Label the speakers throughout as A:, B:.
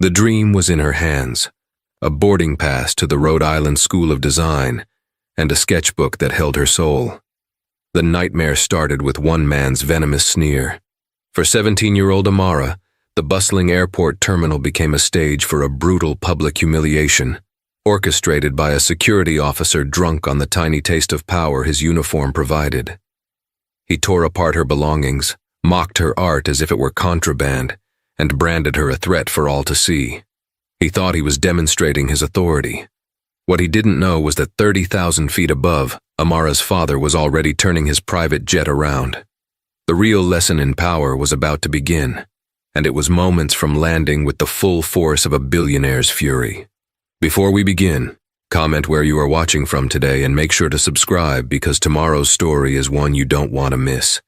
A: The dream was in her hands, a boarding pass to the Rhode Island School of Design, and a sketchbook that held her soul. The nightmare started with one man's venomous sneer. For 17-year-old Amara, the bustling airport terminal became a stage for a brutal public humiliation, orchestrated by a security officer drunk on the tiny taste of power his uniform provided. He tore apart her belongings, mocked her art as if it were contraband, and branded her a threat for all to see. He thought he was demonstrating his authority. What he didn't know was that 30,000 feet above, Amara's father was already turning his private jet around. The real lesson in power was about to begin, and it was moments from landing with the full force of a billionaire's fury. Before we begin, comment where you are watching from today and make sure to subscribe because tomorrow's story is one you don't want to miss.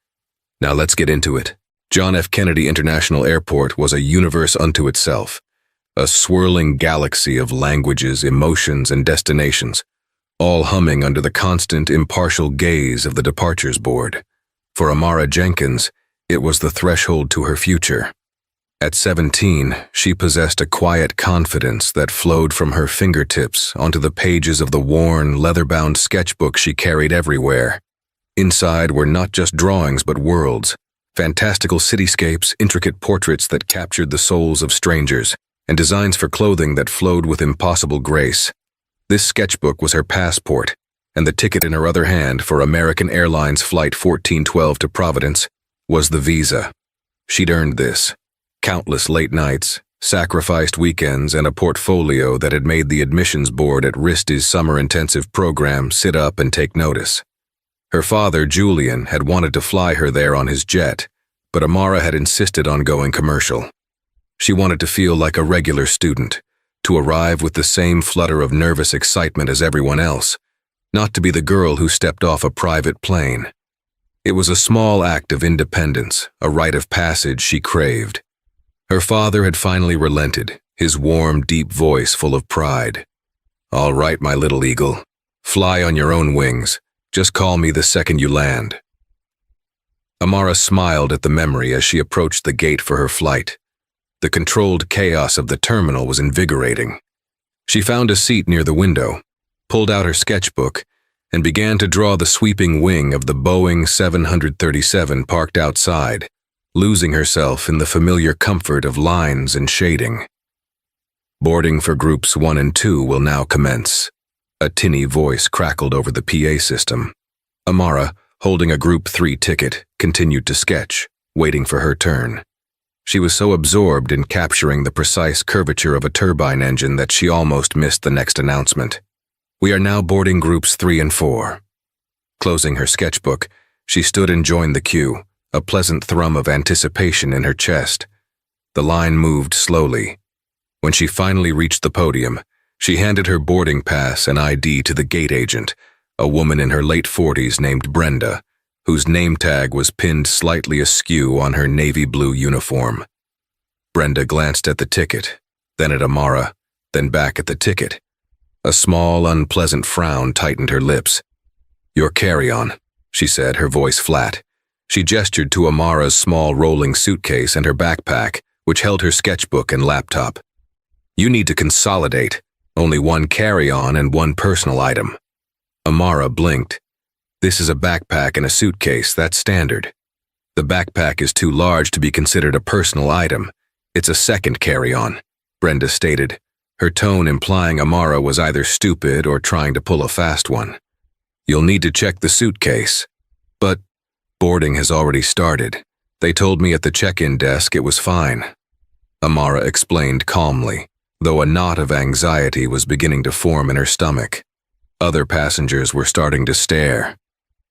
A: Now let's get into it. John F. Kennedy International Airport was a universe unto itself, a swirling galaxy of languages, emotions, and destinations, all humming under the constant, impartial gaze of the departures board. For Amara Jenkins, it was the threshold to her future. At 17, she possessed a quiet confidence that flowed from her fingertips onto the pages of the worn, leather-bound sketchbook she carried everywhere. Inside were not just drawings but worlds, fantastical cityscapes, intricate portraits that captured the souls of strangers, and designs for clothing that flowed with impossible grace. This sketchbook was her passport, and the ticket in her other hand for American Airlines Flight 1412 to Providence was the visa. She'd earned this. Countless late nights, sacrificed weekends, and a portfolio that had made the admissions board at RISD's summer intensive program sit up and take notice. Her father, Julian, had wanted to fly her there on his jet, but Amara had insisted on going commercial. She wanted to feel like a regular student, to arrive with the same flutter of nervous excitement as everyone else, not to be the girl who stepped off a private plane. It was a small act of independence, a rite of passage she craved. Her father had finally relented, his warm, deep voice full of pride. "All right, my little eagle. Fly on your own wings. Just call me the second you land." Amara smiled at the memory as she approached the gate for her flight. The controlled chaos of the terminal was invigorating. She found a seat near the window, pulled out her sketchbook, and began to draw the sweeping wing of the Boeing 737 parked outside, losing herself in the familiar comfort of lines and shading. "Boarding for Groups 1 and 2 will now commence." A tinny voice crackled over the PA system. Amara, holding a Group 3 ticket, continued to sketch, waiting for her turn. She was so absorbed in capturing the precise curvature of a turbine engine that she almost missed the next announcement. "We are now boarding Groups 3 and 4. Closing her sketchbook, she stood and joined the queue, a pleasant thrum of anticipation in her chest. The line moved slowly. When she finally reached the podium, she handed her boarding pass and ID to the gate agent, a woman in her late 40s named Brenda, whose name tag was pinned slightly askew on her navy blue uniform. Brenda glanced at the ticket, then at Amara, then back at the ticket. A small, unpleasant frown tightened her lips. "Your carry-on," she said, her voice flat. She gestured to Amara's small rolling suitcase and her backpack, which held her sketchbook and laptop. "You need to consolidate. Only one carry-on and one personal item." Amara blinked. "This is a backpack and a suitcase, that's standard." "The backpack is too large to be considered a personal item. It's a second carry-on," Brenda stated, her tone implying Amara was either stupid or trying to pull a fast one. "You'll need to check the suitcase." "But boarding has already started. They told me at the check-in desk it was fine," Amara explained calmly, though a knot of anxiety was beginning to form in her stomach. Other passengers were starting to stare.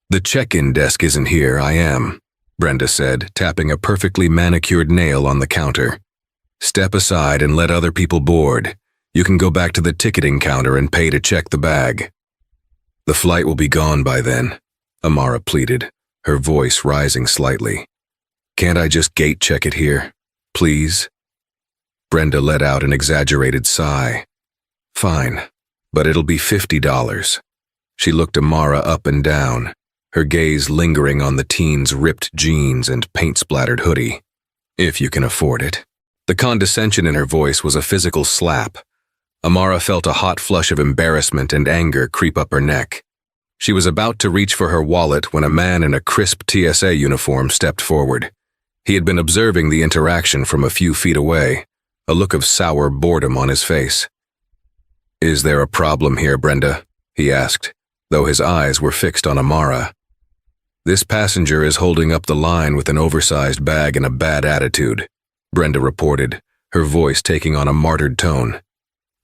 A: "The check-in desk isn't here, I am," Brenda said, tapping a perfectly manicured nail on the counter. "Step aside and let other people board. You can go back to the ticketing counter and pay to check the bag." "The flight will be gone by then," Amara pleaded, her voice rising slightly. "Can't I just gate check it here, please?" Brenda let out an exaggerated sigh. "Fine, but it'll be $50. She looked Amara up and down, her gaze lingering on the teen's ripped jeans and paint-splattered hoodie. "If you can afford it." The condescension in her voice was a physical slap. Amara felt a hot flush of embarrassment and anger creep up her neck. She was about to reach for her wallet when a man in a crisp TSA uniform stepped forward. He had been observing the interaction from a few feet away, a look of sour boredom on his face. "Is there a problem here, Brenda?" he asked, though his eyes were fixed on Amara. "This passenger is holding up the line with an oversized bag and a bad attitude," Brenda reported, her voice taking on a martyred tone.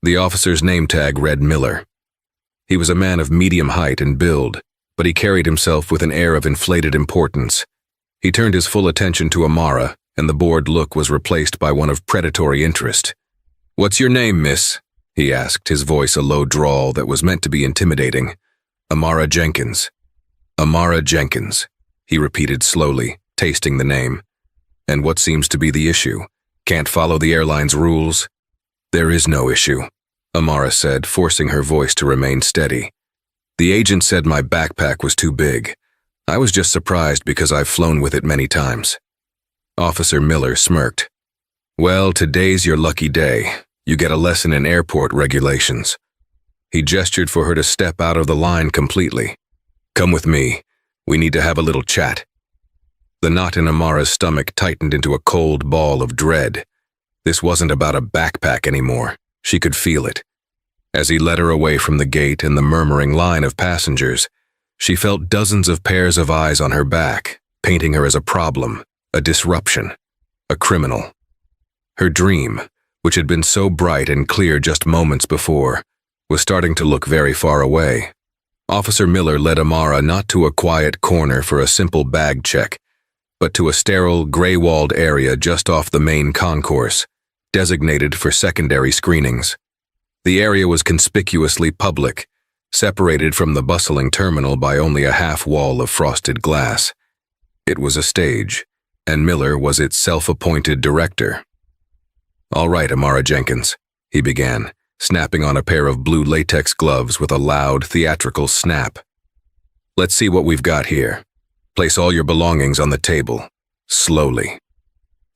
A: The officer's name tag read Miller. He was a man of medium height and build, but he carried himself with an air of inflated importance. He turned his full attention to Amara, and the bored look was replaced by one of predatory interest. "What's your name, miss?" he asked, his voice a low drawl that was meant to be intimidating. "Amara Jenkins." "Amara Jenkins," he repeated slowly, tasting the name. "And what seems to be the issue? Can't follow the airline's rules?" "There is no issue," Amara said, forcing her voice to remain steady. "The agent said my backpack was too big. I was just surprised because I've flown with it many times." Officer Miller smirked. "Well, today's your lucky day. You get a lesson in airport regulations." He gestured for her to step out of the line completely. "Come with me. We need to have a little chat." The knot in Amara's stomach tightened into a cold ball of dread. This wasn't about a backpack anymore. She could feel it. As he led her away from the gate and the murmuring line of passengers, she felt dozens of pairs of eyes on her back, painting her as a problem, a disruption, a criminal. Her dream, which had been so bright and clear just moments before, was starting to look very far away. Officer Miller led Amara not to a quiet corner for a simple bag check, but to a sterile, gray-walled area just off the main concourse, designated for secondary screenings. The area was conspicuously public, separated from the bustling terminal by only a half wall of frosted glass. It was a stage, and Miller was its self-appointed director. "All right, Amara Jenkins," he began, snapping on a pair of blue latex gloves with a loud, theatrical snap. "Let's see what we've got here. Place all your belongings on the table, slowly."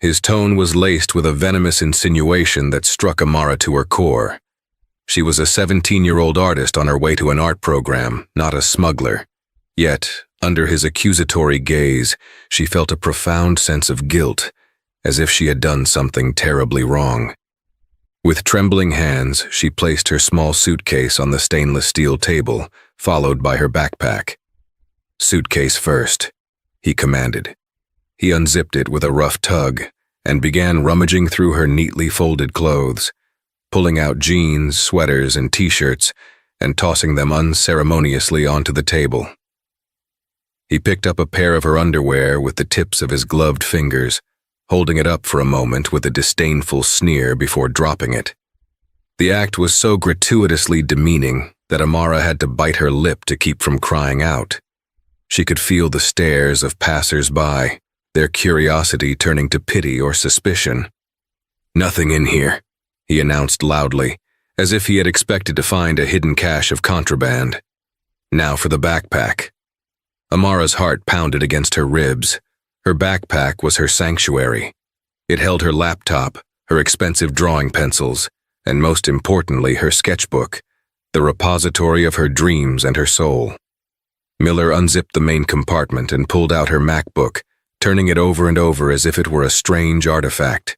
A: His tone was laced with a venomous insinuation that struck Amara to her core. She was a 17-year-old artist on her way to an art program, not a smuggler. Yet, under his accusatory gaze, she felt a profound sense of guilt, as if she had done something terribly wrong. With trembling hands, she placed her small suitcase on the stainless steel table, followed by her backpack. "Suitcase first," he commanded. He unzipped it with a rough tug and began rummaging through her neatly folded clothes, pulling out jeans, sweaters, and t-shirts and tossing them unceremoniously onto the table. He picked up a pair of her underwear with the tips of his gloved fingers, holding it up for a moment with a disdainful sneer before dropping it. The act was so gratuitously demeaning that Amara had to bite her lip to keep from crying out. She could feel the stares of passers-by, their curiosity turning to pity or suspicion. "Nothing in here," he announced loudly, as if he had expected to find a hidden cache of contraband. "Now for the backpack." Amara's heart pounded against her ribs. Her backpack was her sanctuary. It held her laptop, her expensive drawing pencils, and most importantly, her sketchbook, the repository of her dreams and her soul. Miller unzipped the main compartment and pulled out her MacBook, turning it over and over as if it were a strange artifact.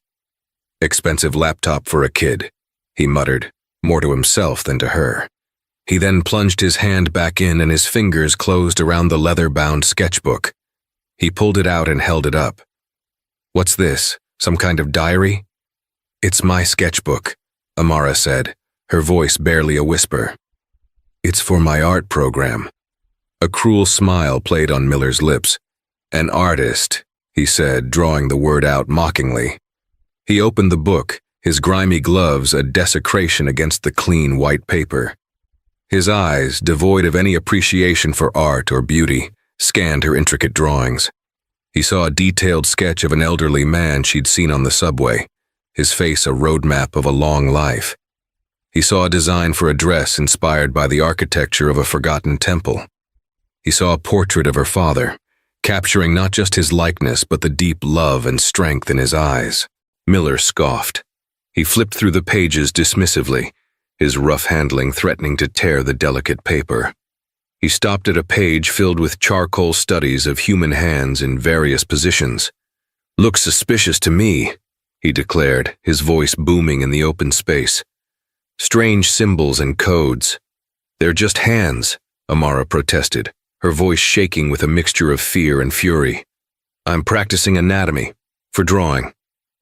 A: "Expensive laptop for a kid," he muttered, more to himself than to her. He then plunged his hand back in and his fingers closed around the leather-bound sketchbook. He pulled it out and held it up. "What's this? Some kind of diary?" "It's my sketchbook," Amara said, her voice barely a whisper. "It's for my art program." A cruel smile played on Miller's lips. "An artist," he said, drawing the word out mockingly. He opened the book, his grimy gloves a desecration against the clean white paper. His eyes, devoid of any appreciation for art or beauty, scanned her intricate drawings. He saw a detailed sketch of an elderly man she'd seen on the subway, his face a roadmap of a long life. He saw a design for a dress inspired by the architecture of a forgotten temple. He saw a portrait of her father, capturing not just his likeness but the deep love and strength in his eyes. Miller scoffed. He flipped through the pages dismissively, his rough handling threatening to tear the delicate paper. He stopped at a page filled with charcoal studies of human hands in various positions. "Looks suspicious to me," he declared, his voice booming in the open space. "Strange symbols and codes." "They're just hands," Amara protested, her voice shaking with a mixture of fear and fury. "I'm practicing anatomy, for drawing."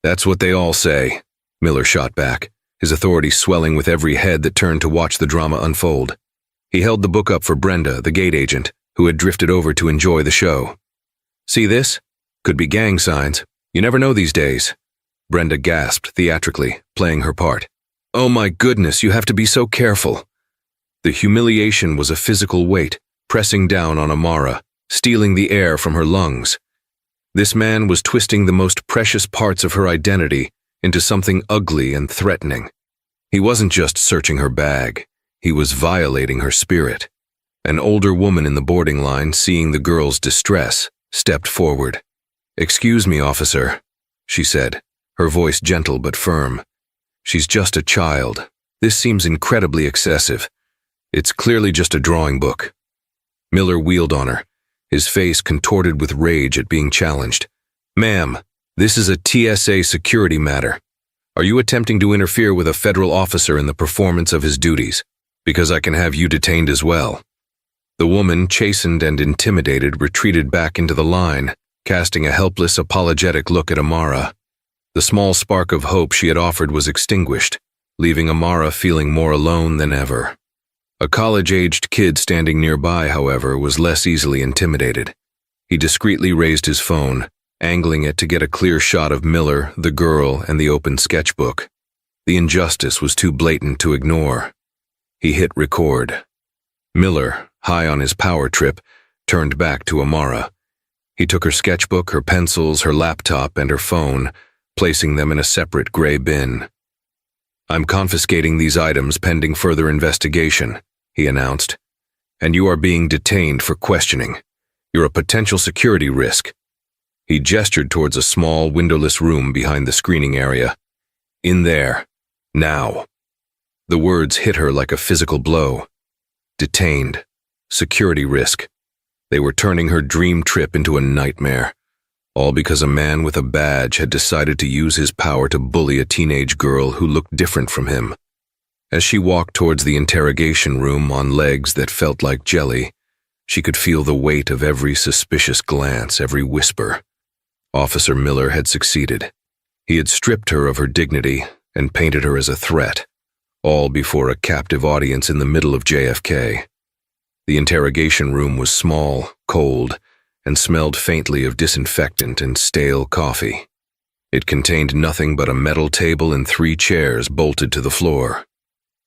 A: "That's what they all say," Miller shot back, his authority swelling with every head that turned to watch the drama unfold. He held the book up for Brenda, the gate agent, who had drifted over to enjoy the show. "See this? Could be gang signs. You never know these days." Brenda gasped theatrically, playing her part. "Oh my goodness, you have to be so careful." The humiliation was a physical weight, pressing down on Amara, stealing the air from her lungs. This man was twisting the most precious parts of her identity into something ugly and threatening. He wasn't just searching her bag, he was violating her spirit. An older woman in the boarding line, seeing the girl's distress, stepped forward. "Excuse me, officer," she said, her voice gentle but firm. "She's just a child. This seems incredibly excessive. It's clearly just a drawing book." Miller wheeled on her, his face contorted with rage at being challenged. "Ma'am, this is a TSA security matter. Are you attempting to interfere with a federal officer in the performance of his duties? Because I can have you detained as well." The woman, chastened and intimidated, retreated back into the line, casting a helpless, apologetic look at Amara. The small spark of hope she had offered was extinguished, leaving Amara feeling more alone than ever. A college-aged kid standing nearby, however, was less easily intimidated. He discreetly raised his phone, angling it to get a clear shot of Miller, the girl, and the open sketchbook. The injustice was too blatant to ignore. He hit record. Miller, high on his power trip, turned back to Amara. He took her sketchbook, her pencils, her laptop, and her phone, placing them in a separate gray bin. "I'm confiscating these items pending further investigation," he announced. "And you are being detained for questioning. You're a potential security risk." He gestured towards a small, windowless room behind the screening area. "In there. Now." The words hit her like a physical blow. Detained. Security risk. They were turning her dream trip into a nightmare. All because a man with a badge had decided to use his power to bully a teenage girl who looked different from him. As she walked towards the interrogation room on legs that felt like jelly, she could feel the weight of every suspicious glance, every whisper. Officer Miller had succeeded. He had stripped her of her dignity and painted her as a threat, all before a captive audience in the middle of JFK. The interrogation room was small, cold, and smelled faintly of disinfectant and stale coffee. It contained nothing but a metal table and 3 chairs bolted to the floor.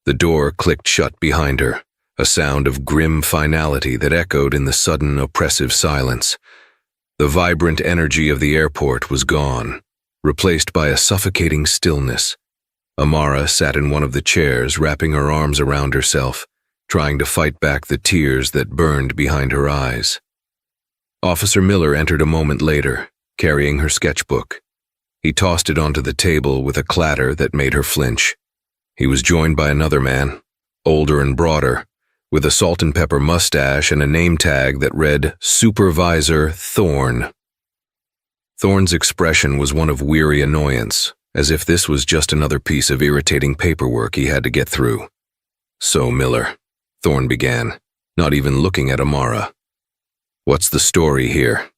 A: The door clicked shut behind her, a sound of grim finality that echoed in the sudden, oppressive silence. The vibrant energy of the airport was gone, replaced by a suffocating stillness. Amara sat in one of the chairs, wrapping her arms around herself, trying to fight back the tears that burned behind her eyes. Officer Miller entered a moment later, carrying her sketchbook. He tossed it onto the table with a clatter that made her flinch. He was joined by another man, older and broader, with a salt and pepper mustache and a name tag that read Supervisor Thorne. Thorne's expression was one of weary annoyance, as if this was just another piece of irritating paperwork he had to get through. "So, Miller," Thorne began, not even looking at Amara. "What's the story here?"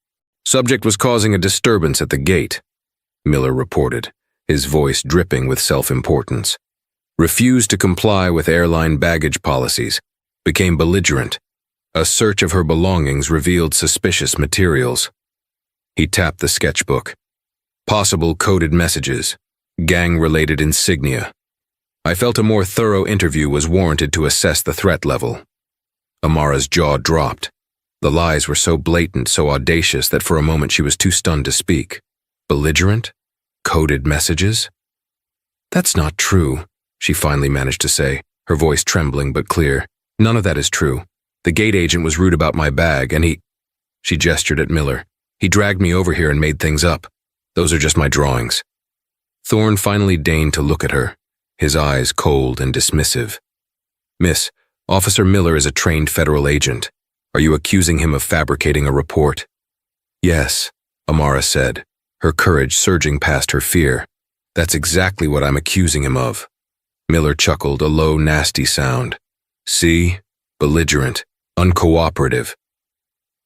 A: "Subject was causing a disturbance at the gate," Miller reported, his voice dripping with self-importance. "Refused to comply with airline baggage policies, became belligerent. A search of her belongings revealed suspicious materials." He tapped the sketchbook. "Possible coded messages, gang-related insignia. I felt a more thorough interview was warranted to assess the threat level." Amara's jaw dropped. The lies were so blatant, so audacious that for a moment she was too stunned to speak. Belligerent? Coded messages? "That's not true," she finally managed to say, her voice trembling but clear. "None of that is true. The gate agent was rude about my bag, and he—" She gestured at Miller. "He dragged me over here and made things up. Those are just my drawings." Thorne finally deigned to look at her, his eyes cold and dismissive. "Miss, Officer Miller is a trained federal agent. Are you accusing him of fabricating a report?" "Yes," Amara said, her courage surging past her fear. "That's exactly what I'm accusing him of." Miller chuckled, a low, nasty sound. "See? Belligerent, uncooperative."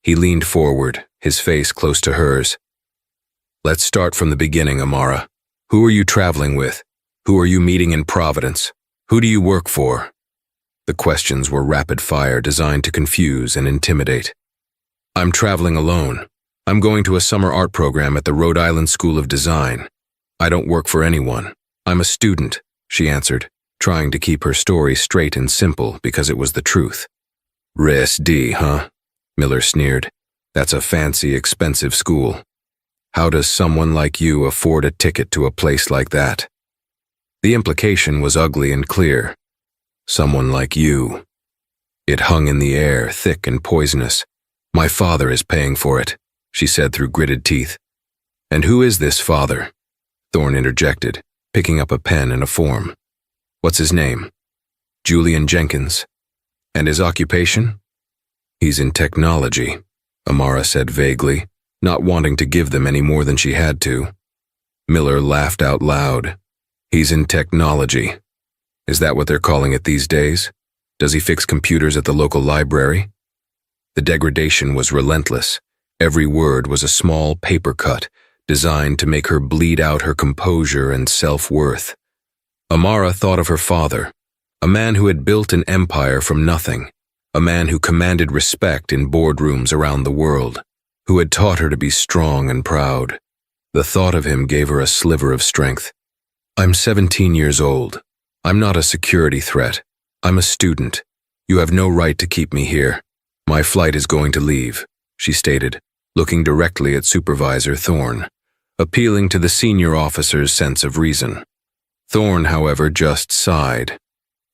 A: He leaned forward, his face close to hers. "Let's start from the beginning, Amara. Who are you traveling with? Who are you meeting in Providence? Who do you work for?" The questions were rapid fire, designed to confuse and intimidate. "I'm traveling alone. I'm going to a summer art program at the Rhode Island School of Design. I don't work for anyone. I'm a student," she answered, trying to keep her story straight and simple because it was the truth. "RISD, huh?" Miller sneered. "That's a fancy, expensive school. How does someone like you afford a ticket to a place like that?" The implication was ugly and clear. Someone like you. It hung in the air, thick and poisonous. "My father is paying for it," she said through gritted teeth. "And who is this father?" Thorne interjected, picking up a pen and a form. "What's his name?" "Julian Jenkins." "And his occupation?" "He's in technology," Amara said vaguely, not wanting to give them any more than she had to. Miller laughed out loud. "He's in technology. Is that what they're calling it these days? Does he fix computers at the local library?" The degradation was relentless. Every word was a small paper cut, designed to make her bleed out her composure and self-worth. Amara thought of her father, a man who had built an empire from nothing, a man who commanded respect in boardrooms around the world, who had taught her to be strong and proud. The thought of him gave her a sliver of strength. "I'm 17 years old. I'm not a security threat. I'm a student. You have no right to keep me here. My flight is going to leave," she stated, looking directly at Supervisor Thorne, appealing to the senior officer's sense of reason. Thorne, however, just sighed.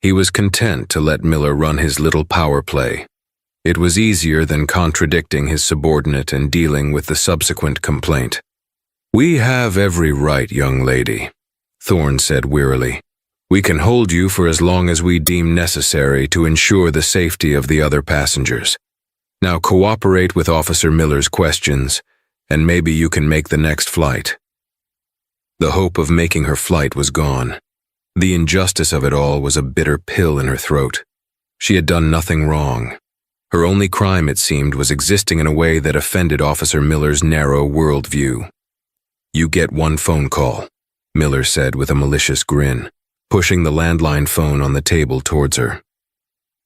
A: He was content to let Miller run his little power play. It was easier than contradicting his subordinate and dealing with the subsequent complaint. "We have every right, young lady," Thorne said wearily. "We can hold you for as long as we deem necessary to ensure the safety of the other passengers. Now cooperate with Officer Miller's questions, and maybe you can make the next flight." The hope of making her flight was gone. The injustice of it all was a bitter pill in her throat. She had done nothing wrong. Her only crime, it seemed, was existing in a way that offended Officer Miller's narrow worldview. "You get one phone call," Miller said with a malicious grin, pushing the landline phone on the table towards her.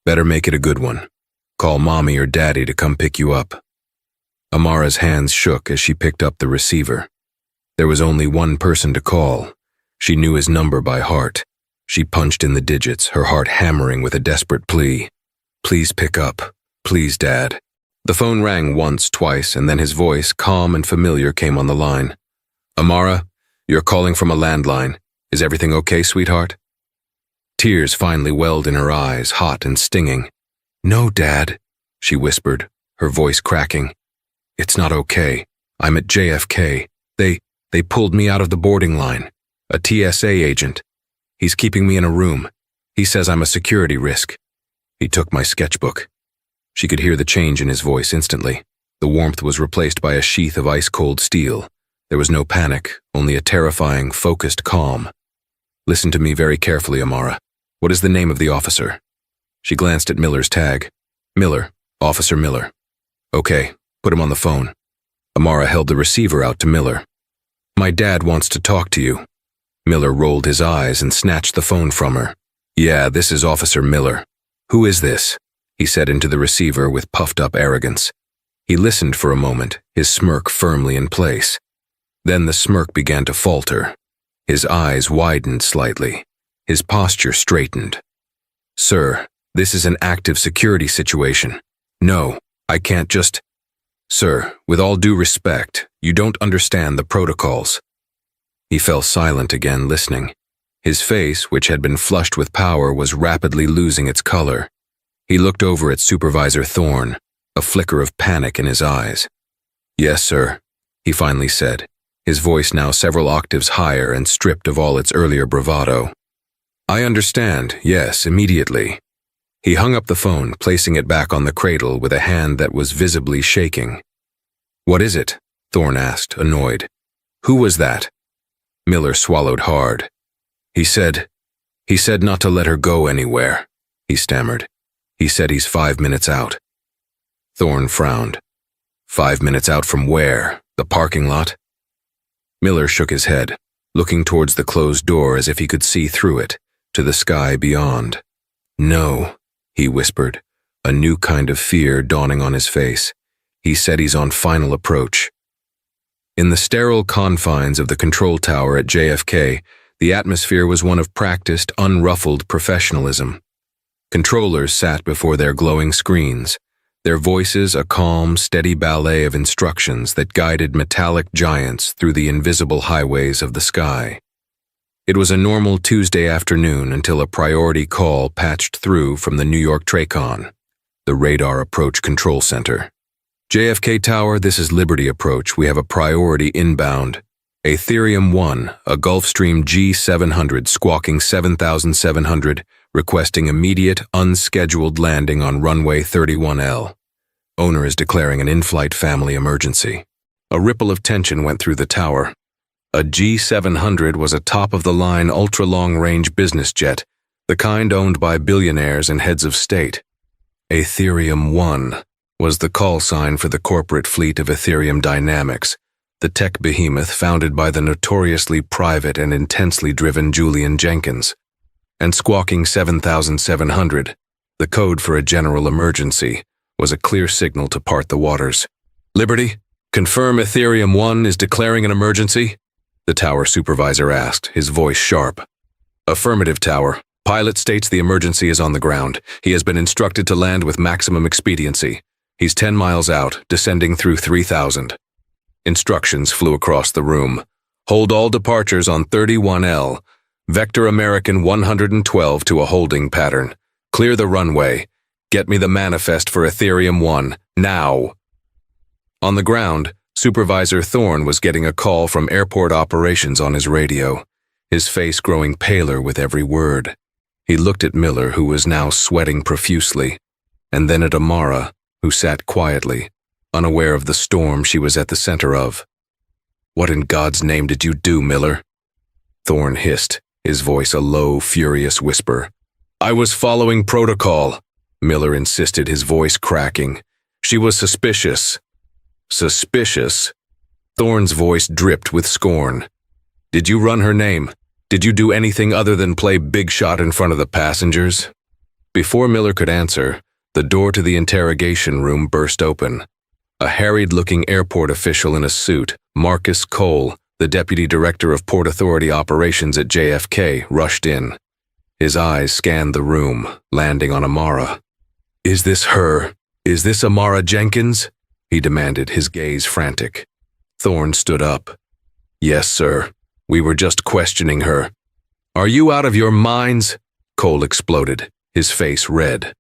A: "Better make it a good one. Call Mommy or Daddy to come pick you up." Amara's hands shook as she picked up the receiver. There was only one person to call. She knew his number by heart. She punched in the digits, her heart hammering with a desperate plea. "Please pick up. Please, Dad." The phone rang once, twice, and then his voice, calm and familiar, came on the line. "Amara, you're calling from a landline. Is everything okay, sweetheart?" Tears finally welled in her eyes, hot and stinging. "No, Dad," she whispered, her voice cracking. "It's not okay. I'm at JFK. They pulled me out of the boarding line. A TSA agent. He's keeping me in a room. He says I'm a security risk. He took my sketchbook." She could hear the change in his voice instantly. The warmth was replaced by a sheath of ice-cold steel. There was no panic, only a terrifying, focused calm. "Listen to me very carefully, Amara. What is the name of the officer?" She glanced at Miller's tag. "Miller, Officer Miller." "Okay, put him on the phone." Amara held the receiver out to Miller. "My dad wants to talk to you." Miller rolled his eyes and snatched the phone from her. "Yeah, this is Officer Miller." "Who is this?" he said into the receiver with puffed-up arrogance. He listened for a moment, his smirk firmly in place. Then the smirk began to falter. His eyes widened slightly. His posture straightened. "Sir, this is an active security situation. No, I can't just—" "Sir, with all due respect, you don't understand the protocols." He fell silent again, listening. His face, which had been flushed with power, was rapidly losing its color. He looked over at Supervisor Thorne, a flicker of panic in his eyes. "Yes, sir," he finally said, his voice now several octaves higher and stripped of all its earlier bravado. "I understand, yes, immediately." He hung up the phone, placing it back on the cradle with a hand that was visibly shaking. "What is it?" Thorne asked, annoyed. "Who was that?" Miller swallowed hard. He said not to let her go anywhere," he stammered. "He said he's 5 minutes out." Thorne frowned. 5 minutes out from where? The parking lot? Miller shook his head, looking towards the closed door as if he could see through it, to the sky beyond. "No," he whispered, a new kind of fear dawning on his face. "He said he's on final approach." In the sterile confines of the control tower at JFK, the atmosphere was one of practiced, unruffled professionalism. Controllers sat before their glowing screens, their voices a calm, steady ballet of instructions that guided metallic giants through the invisible highways of the sky. It was a normal Tuesday afternoon until a priority call patched through from the New York TRACON, the Radar Approach Control Center. "JFK Tower, this is Liberty Approach. We have a priority inbound. Ethereum 1, a Gulfstream G700 squawking 7,700, requesting immediate, unscheduled landing on runway 31L. Owner is declaring an in-flight family emergency." A ripple of tension went through the tower. A G700 was a top-of-the-line, ultra-long-range business jet, the kind owned by billionaires and heads of state. Ethereum 1 was the call sign for the corporate fleet of Ethereum Dynamics, the tech behemoth founded by the notoriously private and intensely driven Julian Jenkins. And squawking 7,700, the code for a general emergency, was a clear signal to part the waters. "Liberty, confirm Ethereum 1 is declaring an emergency?" the tower supervisor asked, his voice sharp. "Affirmative, Tower. Pilot states the emergency is on the ground. He has been instructed to land with maximum expediency. He's 10 miles out, descending through 3,000. Instructions flew across the room. "Hold all departures on 31L. Vector American 112 to a holding pattern. Clear the runway. Get me the manifest for Ethereum 1, now." On the ground, Supervisor Thorne was getting a call from airport operations on his radio, his face growing paler with every word. He looked at Miller, who was now sweating profusely, and then at Amara, who sat quietly, unaware of the storm she was at the center of. "What in God's name did you do, Miller?" Thorne hissed, his voice a low, furious whisper. "I was following protocol," Miller insisted, his voice cracking. "She was suspicious." "Suspicious?" Thorne's voice dripped with scorn. "Did you run her name? Did you do anything other than play big shot in front of the passengers?" Before Miller could answer, the door to the interrogation room burst open. A harried-looking airport official in a suit, Marcus Cole, the Deputy Director of Port Authority Operations at JFK, rushed in. His eyes scanned the room, landing on Amara. "Is this her? Is this Amara Jenkins?" he demanded, his gaze frantic. Thorne stood up. "Yes, sir. We were just questioning her." "Are you out of your minds?" Cole exploded, his face red.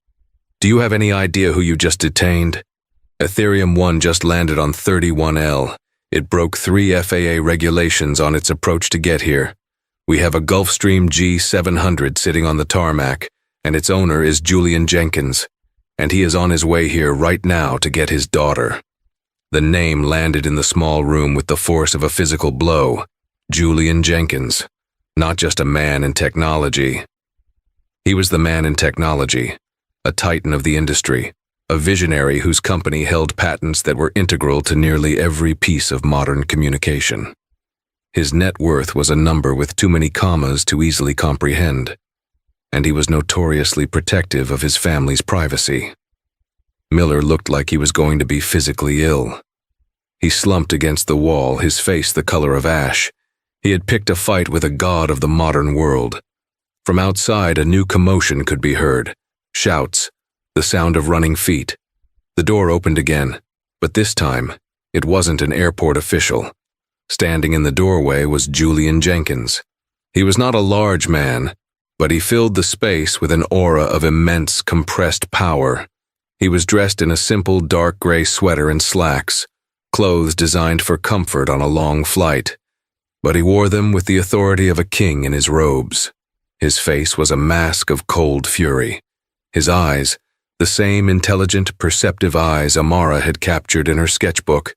A: "Do you have any idea who you just detained? Ethereum 1 just landed on 31L. It broke 3 FAA regulations on its approach to get here. We have a Gulfstream G700 sitting on the tarmac, and its owner is Julian Jenkins, and he is on his way here right now to get his daughter." The name landed in the small room with the force of a physical blow. Julian Jenkins, not just a man in technology. He was the man in technology, a titan of the industry, a visionary whose company held patents that were integral to nearly every piece of modern communication. His net worth was a number with too many commas to easily comprehend, and he was notoriously protective of his family's privacy. Miller looked like he was going to be physically ill. He slumped against the wall, his face the color of ash. He had picked a fight with a god of the modern world. From outside, a new commotion could be heard. Shouts, the sound of running feet. The door opened again, but this time, it wasn't an airport official. Standing in the doorway was Julian Jenkins. He was not a large man, but he filled the space with an aura of immense, compressed power. He was dressed in a simple dark gray sweater and slacks, clothes designed for comfort on a long flight, but he wore them with the authority of a king in his robes. His face was a mask of cold fury. His eyes, the same intelligent, perceptive eyes Amara had captured in her sketchbook,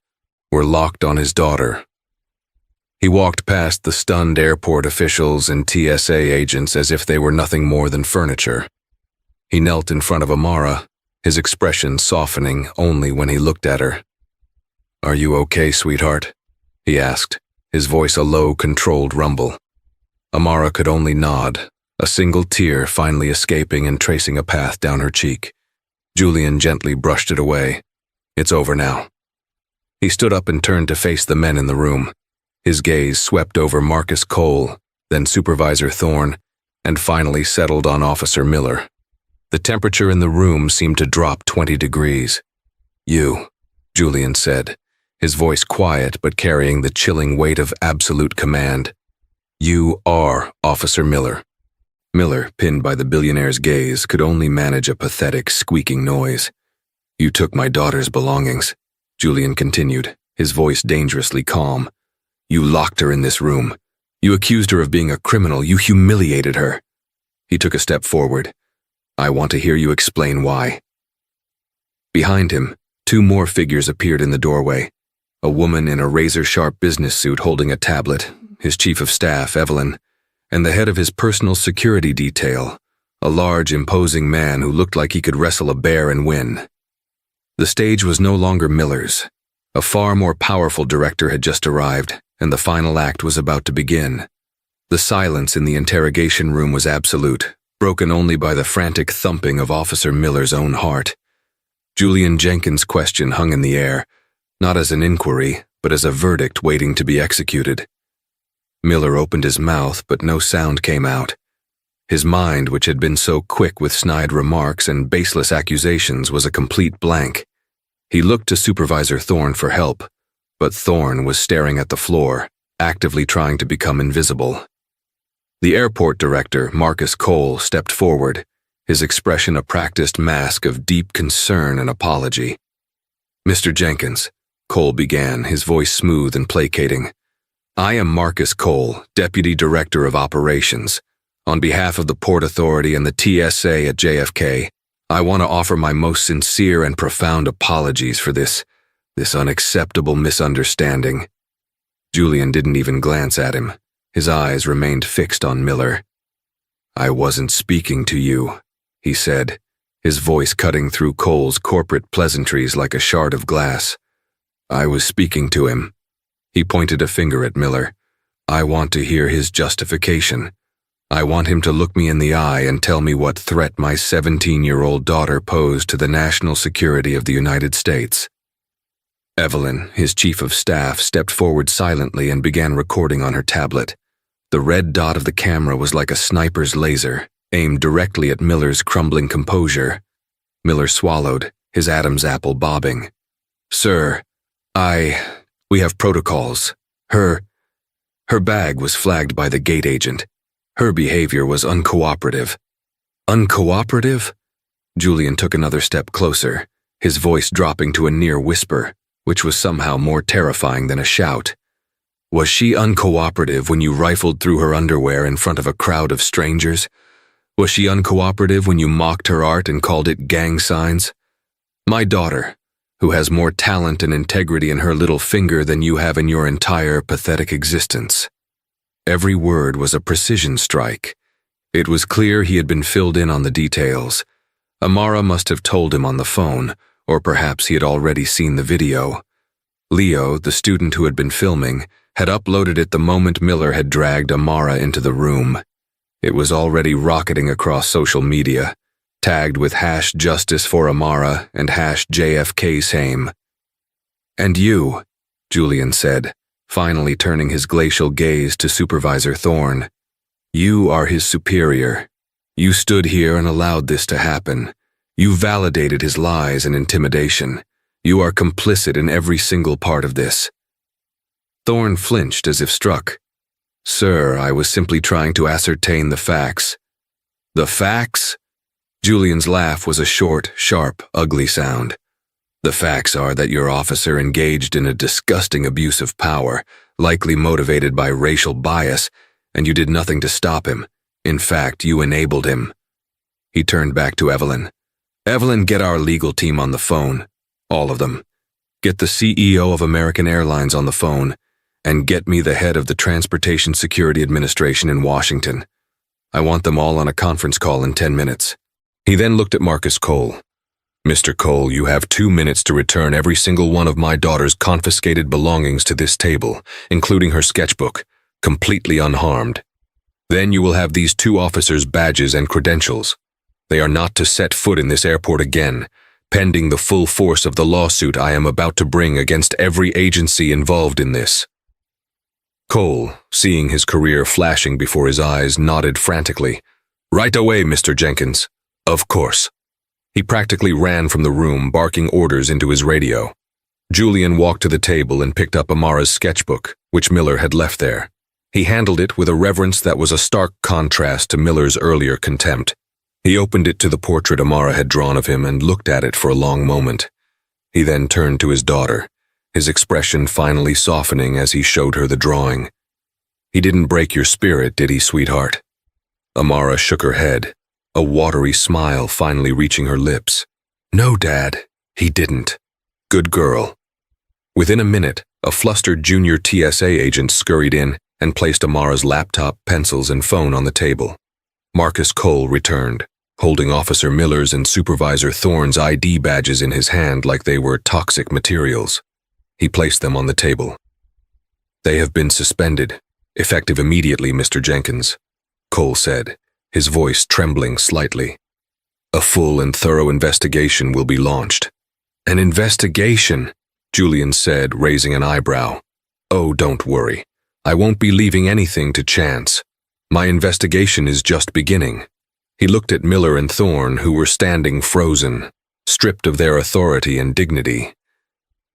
A: were locked on his daughter. He walked past the stunned airport officials and TSA agents as if they were nothing more than furniture. He knelt in front of Amara, his expression softening only when he looked at her. "Are you okay, sweetheart?" he asked, his voice a low, controlled rumble. Amara could only nod, a single tear finally escaping and tracing a path down her cheek. Julian gently brushed it away. "It's over now." He stood up and turned to face the men in the room. His gaze swept over Marcus Cole, then Supervisor Thorne, and finally settled on Officer Miller. The temperature in the room seemed to drop 20 degrees. "You," Julian said, his voice quiet but carrying the chilling weight of absolute command. "You are Officer Miller." Miller, pinned by the billionaire's gaze, could only manage a pathetic, squeaking noise. "You took my daughter's belongings," Julian continued, his voice dangerously calm. "You locked her in this room. You accused her of being a criminal. You humiliated her." He took a step forward. "I want to hear you explain why." Behind him, two more figures appeared in the doorway. A woman in a razor-sharp business suit holding a tablet, his chief of staff, Evelyn, and the head of his personal security detail, a large, imposing man who looked like he could wrestle a bear and win. The stage was no longer Miller's. A far more powerful director had just arrived, and the final act was about to begin. The silence in the interrogation room was absolute, broken only by the frantic thumping of Officer Miller's own heart. Julian Jenkins' question hung in the air, not as an inquiry, but as a verdict waiting to be executed. Miller opened his mouth, but no sound came out. His mind, which had been so quick with snide remarks and baseless accusations, was a complete blank. He looked to Supervisor Thorne for help, but Thorne was staring at the floor, actively trying to become invisible. The airport director, Marcus Cole, stepped forward, his expression a practiced mask of deep concern and apology. "Mr. Jenkins," Cole began, his voice smooth and placating, "I am Marcus Cole, Deputy Director of Operations. On behalf of the Port Authority and the TSA at JFK, I want to offer my most sincere and profound apologies for this unacceptable misunderstanding." Julian didn't even glance at him. His eyes remained fixed on Miller. "I wasn't speaking to you," he said, his voice cutting through Cole's corporate pleasantries like a shard of glass. "I was speaking to him." He pointed a finger at Miller. "I want to hear his justification. I want him to look me in the eye and tell me what threat my 17-year-old daughter posed to the national security of the United States." Evelyn, his chief of staff, stepped forward silently and began recording on her tablet. The red dot of the camera was like a sniper's laser, aimed directly at Miller's crumbling composure. Miller swallowed, his Adam's apple bobbing. "Sir, we have protocols. Her bag was flagged by the gate agent. Her behavior was uncooperative." "Uncooperative?" Julian took another step closer, his voice dropping to a near whisper, which was somehow more terrifying than a shout. "Was she uncooperative when you rifled through her underwear in front of a crowd of strangers? Was she uncooperative when you mocked her art and called it gang signs? My daughter, who has more talent and integrity in her little finger than you have in your entire pathetic existence." Every word was a precision strike. It was clear he had been filled in on the details. Amara must have told him on the phone, or perhaps he had already seen the video. Leo, the student who had been filming, had uploaded it the moment Miller had dragged Amara into the room. It was already rocketing across social media, tagged with #JusticeForAmara and #JFKSame. "And you," Julian said, finally turning his glacial gaze to Supervisor Thorne. "You are his superior. You stood here and allowed this to happen. You validated his lies and intimidation. You are complicit in every single part of this." Thorne flinched as if struck. "Sir, I was simply trying to ascertain the facts." "The facts?" Julian's laugh was a short, sharp, ugly sound. The facts are that your officer engaged in a disgusting abuse of power, likely motivated by racial bias, and you did nothing to stop him. In fact, you enabled him." He turned back to Evelyn. "Evelyn, get our legal team on the phone. All of them. Get the CEO of American Airlines on the phone, and get me the head of the Transportation Security Administration in Washington. I want them all on a conference call in 10 minutes. He then looked at Marcus Cole. "Mr. Cole, you have 2 minutes to return every single one of my daughter's confiscated belongings to this table, including her sketchbook, completely unharmed. Then you will have these 2 officers' badges and credentials. They are not to set foot in this airport again, pending the full force of the lawsuit I am about to bring against every agency involved in this." Cole, seeing his career flashing before his eyes, nodded frantically. "Right away, Mr. Jenkins. Of course." He practically ran from the room, barking orders into his radio. Julian walked to the table and picked up Amara's sketchbook, which Miller had left there. He handled it with a reverence that was a stark contrast to Miller's earlier contempt. He opened it to the portrait Amara had drawn of him and looked at it for a long moment. He then turned to his daughter, his expression finally softening as he showed her the drawing. "He didn't break your spirit, did he, sweetheart?" Amara shook her head, a watery smile finally reaching her lips. "No, Dad, he didn't." "Good girl." Within a minute, a flustered junior TSA agent scurried in and placed Amara's laptop, pencils, and phone on the table. Marcus Cole returned, holding Officer Miller's and Supervisor Thorne's ID badges in his hand like they were toxic materials. He placed them on the table. "They have been suspended, effective immediately, Mr. Jenkins," Cole said, his voice trembling slightly. "A full and thorough investigation will be launched." "An investigation?" Julian said, raising an eyebrow. "Oh, don't worry. I won't be leaving anything to chance. My investigation is just beginning." He looked at Miller and Thorne, who were standing frozen, stripped of their authority and dignity.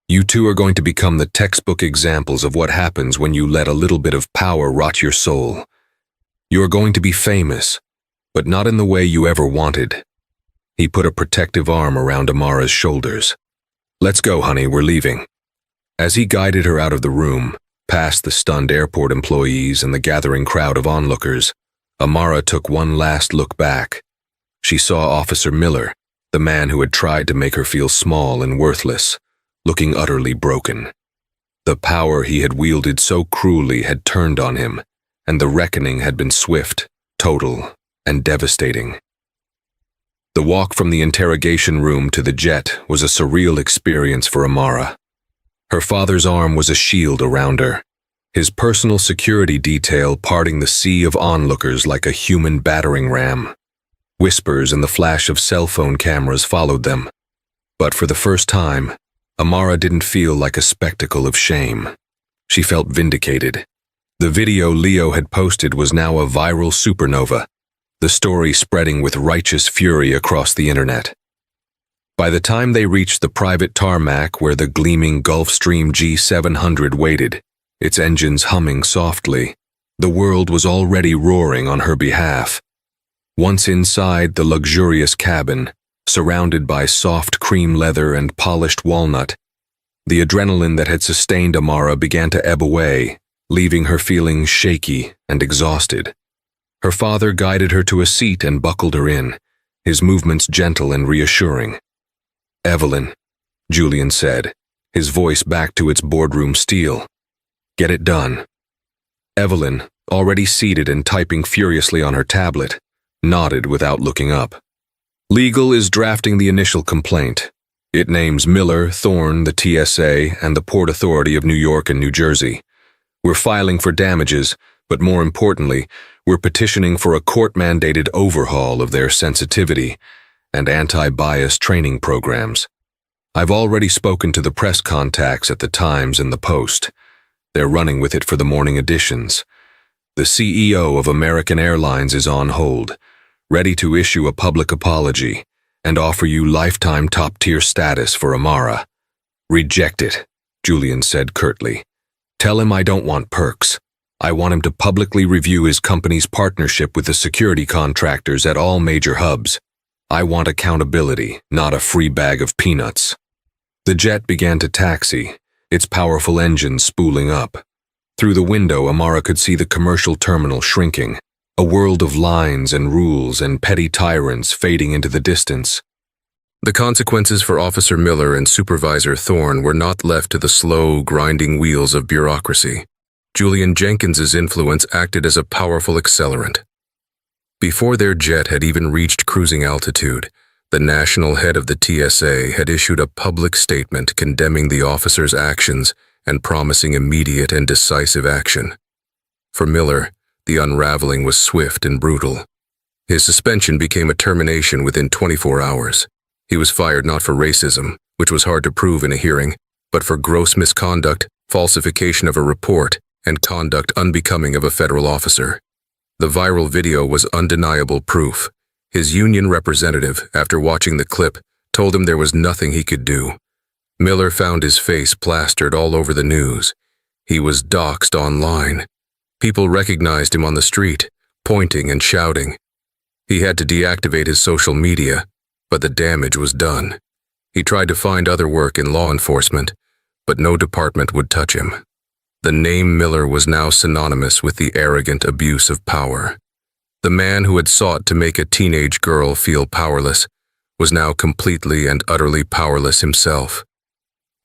A: "You two are going to become the textbook examples of what happens when you let a little bit of power rot your soul. You are going to be famous, but not in the way you ever wanted." He put a protective arm around Amara's shoulders. "Let's go, honey, we're leaving." As he guided her out of the room, past the stunned airport employees and the gathering crowd of onlookers, Amara took one last look back. She saw Officer Miller, the man who had tried to make her feel small and worthless, looking utterly broken. The power he had wielded so cruelly had turned on him, and the reckoning had been swift, total, and devastating. The walk from the interrogation room to the jet was a surreal experience for Amara. Her father's arm was a shield around her, his personal security detail parting the sea of onlookers like a human battering ram. Whispers and the flash of cell phone cameras followed them. But for the first time, Amara didn't feel like a spectacle of shame. She felt vindicated. The video Leo had posted was now a viral supernova, the story spreading with righteous fury across the internet. By the time they reached the private tarmac where the gleaming Gulfstream G700 waited, its engines humming softly, the world was already roaring on her behalf. Once inside the luxurious cabin, surrounded by soft cream leather and polished walnut, the adrenaline that had sustained Amara began to ebb away, leaving her feeling shaky and exhausted. Her father guided her to a seat and buckled her in, his movements gentle and reassuring. "Evelyn," Julian said, his voice back to its boardroom steel. "Get it done." Evelyn, already seated and typing furiously on her tablet, nodded without looking up. "Legal is drafting the initial complaint. It names Miller, Thorne, the TSA, and the Port Authority of New York and New Jersey. We're filing for damages, but more importantly, we're petitioning for a court-mandated overhaul of their sensitivity and anti-bias training programs. I've already spoken to the press contacts at the Times and the Post. They're running with it for the morning editions. The CEO of American Airlines is on hold, ready to issue a public apology and offer you lifetime top-tier status for Amara. Reject it," Julian said curtly. "Tell him I don't want perks. I want him to publicly review his company's partnership with the security contractors at all major hubs. I want accountability, not a free bag of peanuts." The jet began to taxi, its powerful engines spooling up. Through the window, Amara could see the commercial terminal shrinking, a world of lines and rules and petty tyrants fading into the distance. The consequences for Officer Miller and Supervisor Thorne were not left to the slow, grinding wheels of bureaucracy. Julian Jenkins's influence acted as a powerful accelerant. Before their jet had even reached cruising altitude, the national head of the TSA had issued a public statement condemning the officer's actions and promising immediate and decisive action. For Miller, the unraveling was swift and brutal. His suspension became a termination within 24 hours. He was fired not for racism, which was hard to prove in a hearing, but for gross misconduct, falsification of a report, and conduct unbecoming of a federal officer. The viral video was undeniable proof. His union representative, after watching the clip, told him there was nothing he could do. Miller found his face plastered all over the news. He was doxxed online. People recognized him on the street, pointing and shouting. He had to deactivate his social media, but the damage was done. He tried to find other work in law enforcement, but no department would touch him. The name Miller was now synonymous with the arrogant abuse of power. The man who had sought to make a teenage girl feel powerless was now completely and utterly powerless himself.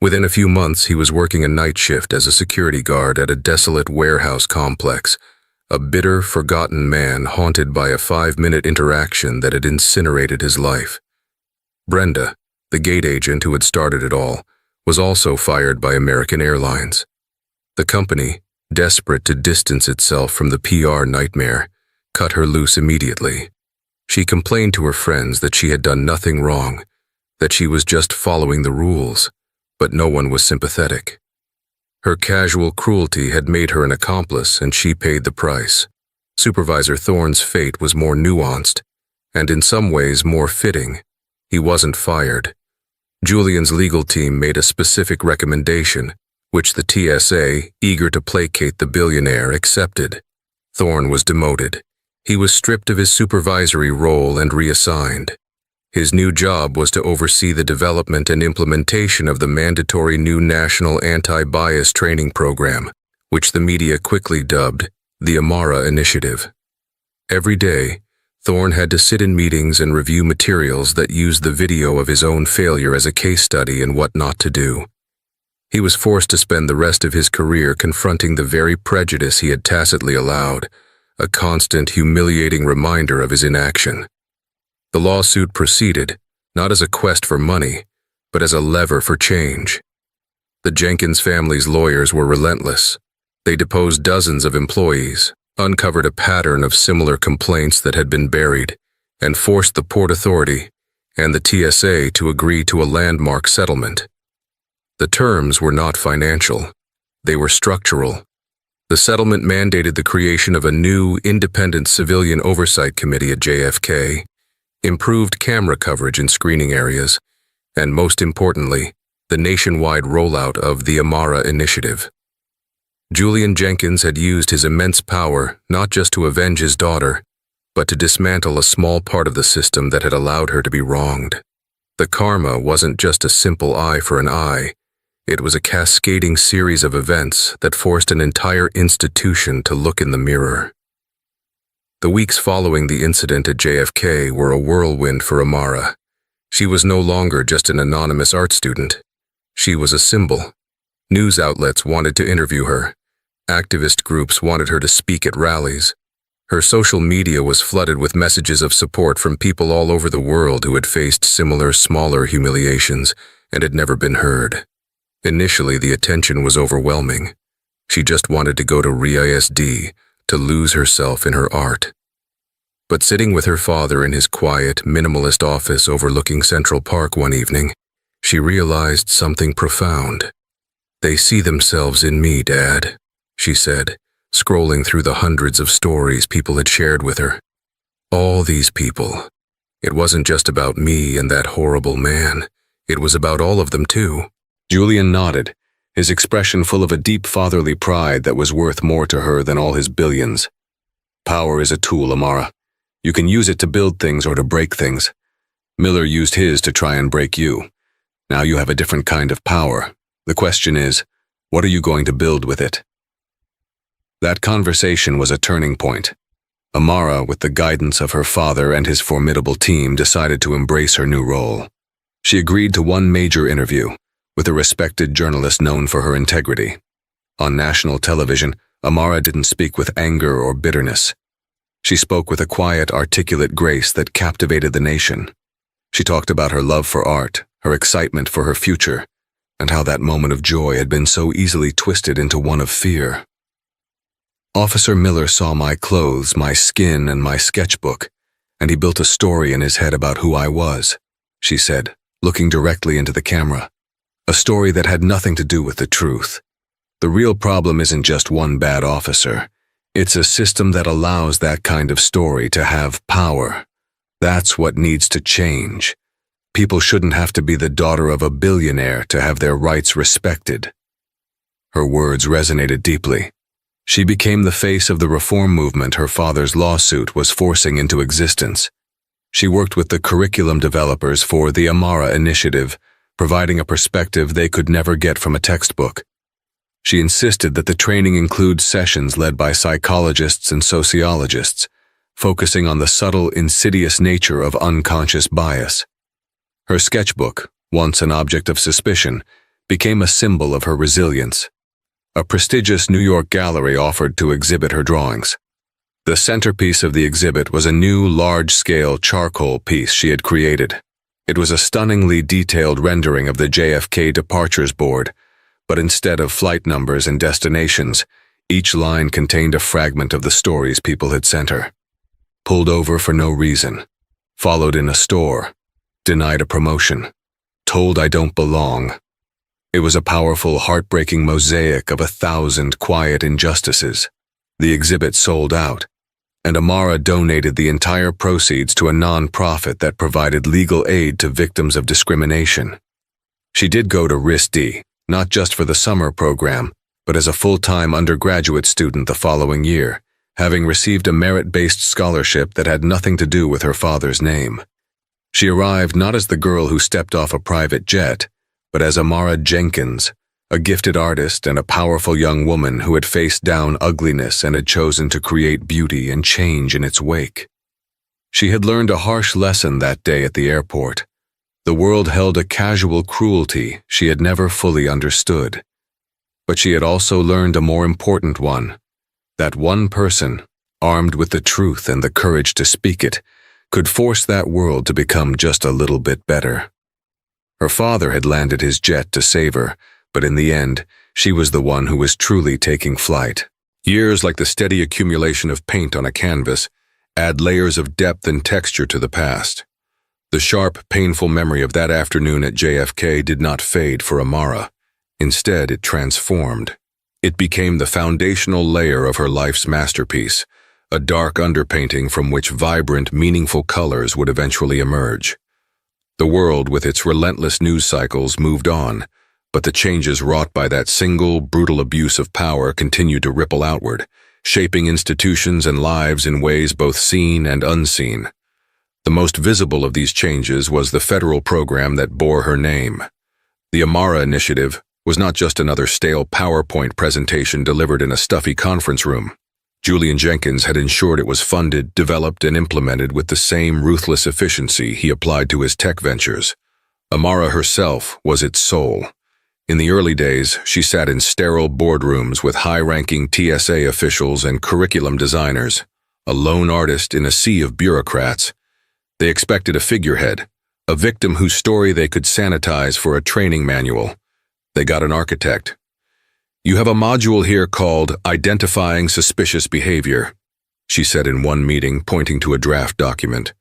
A: Within a few months, he was working a night shift as a security guard at a desolate warehouse complex, a bitter, forgotten man haunted by a 5-minute interaction that had incinerated his life. Brenda, the gate agent who had started it all, was also fired by American Airlines. The company, desperate to distance itself from the PR nightmare, cut her loose immediately. She complained to her friends that she had done nothing wrong, that she was just following the rules, but no one was sympathetic. Her casual cruelty had made her an accomplice, and she paid the price. Supervisor Thorne's fate was more nuanced, and in some ways more fitting. He wasn't fired. Julian's legal team made a specific recommendation, which the TSA, eager to placate the billionaire, accepted. Thorne was demoted. He was stripped of his supervisory role and reassigned. His new job was to oversee the development and implementation of the mandatory new national anti-bias training program, which the media quickly dubbed the Amara Initiative. Every day, Thorne had to sit in meetings and review materials that used the video of his own failure as a case study in what not to do. He was forced to spend the rest of his career confronting the very prejudice he had tacitly allowed, a constant, humiliating reminder of his inaction. The lawsuit proceeded, not as a quest for money, but as a lever for change. The Jenkins family's lawyers were relentless. They deposed dozens of employees, uncovered a pattern of similar complaints that had been buried, and forced the Port Authority and the TSA to agree to a landmark settlement. The terms were not financial. They were structural. The settlement mandated the creation of a new, independent civilian oversight committee at JFK, improved camera coverage in screening areas, and most importantly, the nationwide rollout of the Amara Initiative. Julian Jenkins had used his immense power not just to avenge his daughter, but to dismantle a small part of the system that had allowed her to be wronged. The karma wasn't just a simple eye for an eye. It was a cascading series of events that forced an entire institution to look in the mirror. The weeks following the incident at JFK were a whirlwind for Amara. She was no longer just an anonymous art student. She was a symbol. News outlets wanted to interview her. Activist groups wanted her to speak at rallies. Her social media was flooded with messages of support from people all over the world who had faced similar, smaller humiliations and had never been heard. Initially, the attention was overwhelming. She just wanted to go to RISD, to lose herself in her art. But sitting with her father in his quiet, minimalist office overlooking Central Park one evening, she realized something profound. "They see themselves in me, Dad," she said, scrolling through the hundreds of stories people had shared with her. All these people. It wasn't just about me and that horrible man. It was about all of them too. Julian nodded, his expression full of a deep fatherly pride that was worth more to her than all his billions. "Power is a tool, Amara. You can use it to build things or to break things. Miller used his to try and break you. Now you have a different kind of power. The question is, what are you going to build with it? That conversation was a turning point. Amara, with the guidance of her father and his formidable team, decided to embrace her new role. She agreed to one major interview with a respected journalist known for her integrity. On national television, Amara didn't speak with anger or bitterness. She spoke with a quiet, articulate grace that captivated the nation. She talked about her love for art, her excitement for her future, and how that moment of joy had been so easily twisted into one of fear. Officer Miller saw my clothes, my skin, and my sketchbook, and he built a story in his head about who I was, she said, looking directly into the camera. A story that had nothing to do with the truth. The real problem isn't just one bad officer. It's a system that allows that kind of story to have power. That's what needs to change. People shouldn't have to be the daughter of a billionaire to have their rights respected. Her words resonated deeply. She became the face of the reform movement her father's lawsuit was forcing into existence. She worked with the curriculum developers for the Amara Initiative, providing a perspective they could never get from a textbook. She insisted that the training include sessions led by psychologists and sociologists, focusing on the subtle, insidious nature of unconscious bias. Her sketchbook, once an object of suspicion, became a symbol of her resilience. A prestigious New York gallery offered to exhibit her drawings. The centerpiece of the exhibit was a new, large-scale charcoal piece she had created. It was a stunningly detailed rendering of the JFK departures board, but instead of flight numbers and destinations, each line contained a fragment of the stories people had sent her. Pulled over for no reason, followed in a store, denied a promotion, told I don't belong. It was a powerful, heartbreaking mosaic of 1,000 quiet injustices. The exhibit sold out, and Amara donated the entire proceeds to a non-profit that provided legal aid to victims of discrimination. She did go to RISD, not just for the summer program, but as a full-time undergraduate student the following year, having received a merit-based scholarship that had nothing to do with her father's name. She arrived not as the girl who stepped off a private jet, but as Amara Jenkins, a gifted artist and a powerful young woman who had faced down ugliness and had chosen to create beauty and change in its wake. She had learned a harsh lesson that day at the airport. The world held a casual cruelty she had never fully understood. But she had also learned a more important one, that one person, armed with the truth and the courage to speak it, could force that world to become just a little bit better. Her father had landed his jet to save her, but in the end, she was the one who was truly taking flight. Years, like the steady accumulation of paint on a canvas, add layers of depth and texture to the past. The sharp, painful memory of that afternoon at JFK did not fade for Amara. Instead, it transformed. It became the foundational layer of her life's masterpiece, a dark underpainting from which vibrant, meaningful colors would eventually emerge. The world, with its relentless news cycles, moved on, but the changes wrought by that single, brutal abuse of power continued to ripple outward, shaping institutions and lives in ways both seen and unseen. The most visible of these changes was the federal program that bore her name. The Amara Initiative was not just another stale PowerPoint presentation delivered in a stuffy conference room. Julian Jenkins had ensured it was funded, developed, and implemented with the same ruthless efficiency he applied to his tech ventures. Amara herself was its soul. In the early days, she sat in sterile boardrooms with high-ranking TSA officials and curriculum designers, a lone artist in a sea of bureaucrats. They expected a figurehead, a victim whose story they could sanitize for a training manual. They got an architect. "You have a module here called Identifying Suspicious Behavior," she said in one meeting, pointing to a draft document.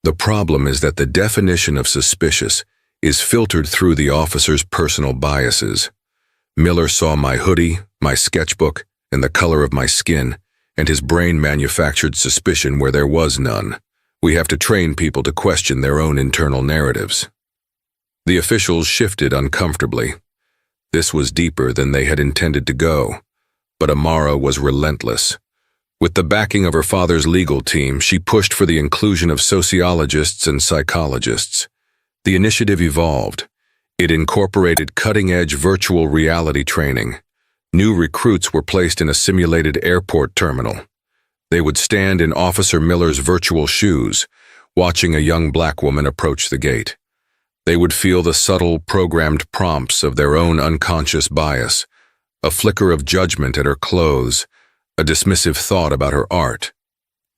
A: "The problem is that the definition of suspicious is filtered through the officer's personal biases. Miller saw my hoodie, my sketchbook, and the color of my skin, and his brain manufactured suspicion where there was none. We have to train people to question their own internal narratives." The officials shifted uncomfortably. This was deeper than they had intended to go, but Amara was relentless. With the backing of her father's legal team, she pushed for the inclusion of sociologists and psychologists. The initiative evolved. It incorporated cutting-edge virtual reality training. New recruits were placed in a simulated airport terminal. They would stand in Officer Miller's virtual shoes, watching a young black woman approach the gate. They would feel the subtle, programmed prompts of their own unconscious bias, a flicker of judgment at her clothes, a dismissive thought about her art.